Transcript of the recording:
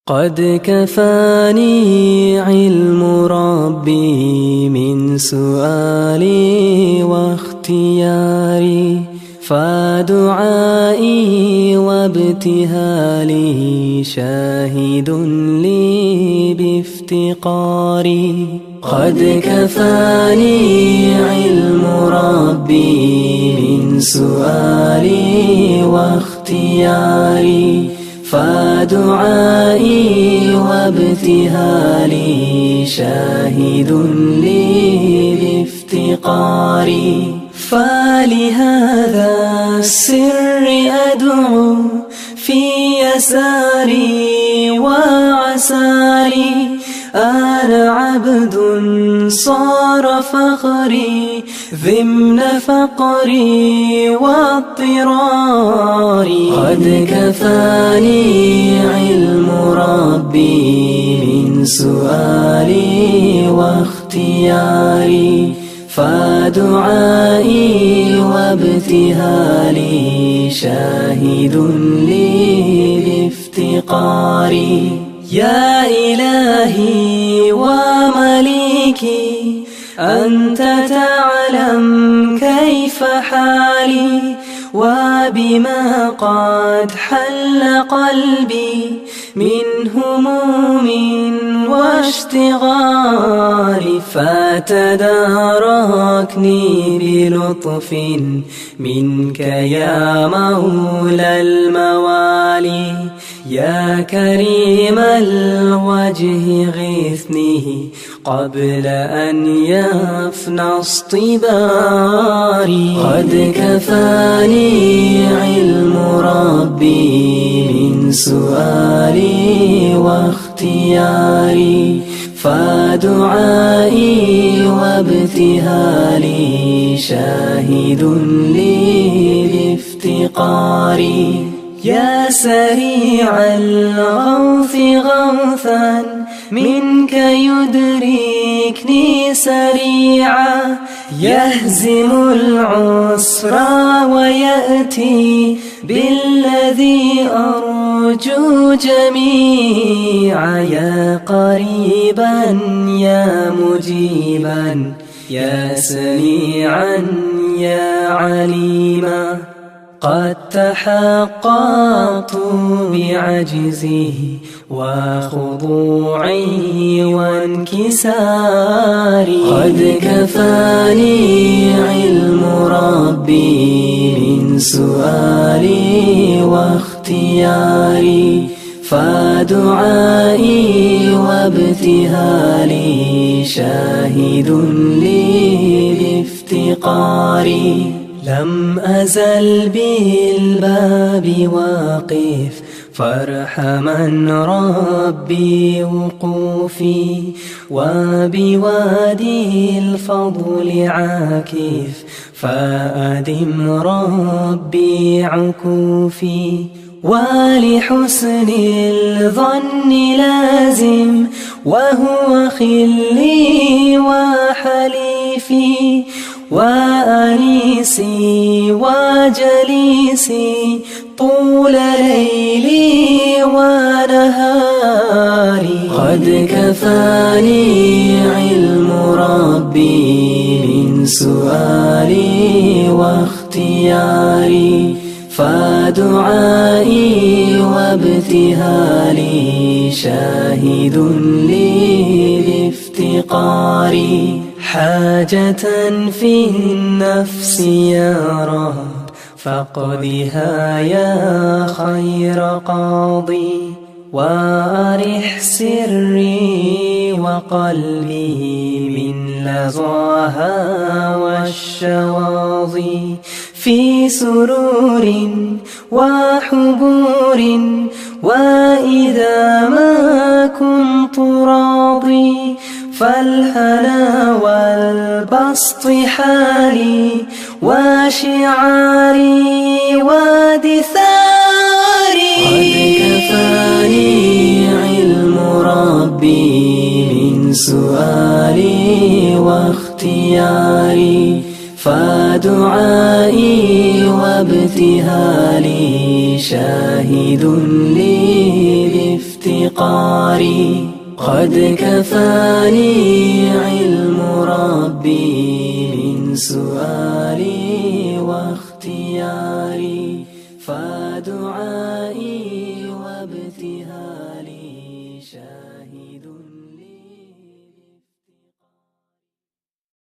قد كفاني علم ربي من سؤالي واختياري، فدعائي وابتهالي شاهد لي بافتقاري. قد كفاني علم ربي من سؤالي واختياري، فدعائي وابتهالي شاهد لي بافتقاري. فلهذا السر أدعو في يساري وعساري، أنا عبد صار فخري ضمن فقري واضطراري. قد كفاني علم ربي من سؤالي واختياري، فدعائي وابتهالي شاهد لي بافتقاري. يا إلهي ومليكي أنت تعلم كيف حالي، وبما قد حل قلبي من هموم واشتغال، فتداركني بلطف منك يا مولى الموالي. يا كريم الوجه غثني قبل أن يفنى اصطباري. قد كفاني علم ربي من سؤالي واختياري، فدعائي وابتهالي شاهد لي بافتقاري. يا سريع الغوث غوثا منك يدركني سريعا، يهزم العسر ويأتي بالذي أرجو جميعا. يا قريبا يا مجيبا يا سميعا يا عليما، قد تحققت بعجزه وخضوعي وانكساري. قد كفاني علم ربي من سؤالي واختياري، فدعائي وابتهالي شاهد لي بافتقاري. لم أزل بالباب واقف فارحمن ربي وقوفي، وبوادي الفضل عاكف فأدم ربي عكوفي. ولحسن الظن لازم وهو خلي وحليفي، وأنيسي وجليسي طول ليلي ونهاري. قد كفاني علم ربي من سؤالي واختياري، فدعائي وابتهالي شاهد لي بافتقاري. حاجة في النفس يا رب فاقضها يا خير قاضي، وأرح سري وقلبي من لظاها والشواظي. في سرور وحبور وإذا ما كنت راضي، فالهنا والبسط حالي وشعاري ودثاري. قد كفاني علم ربي من سؤالي واختياري، فدعائي وابتهالي شاهد لي بافتقاري. وافتقاري قد كفاني علم ربي من سؤالي واختياري فدعائي وابتهالي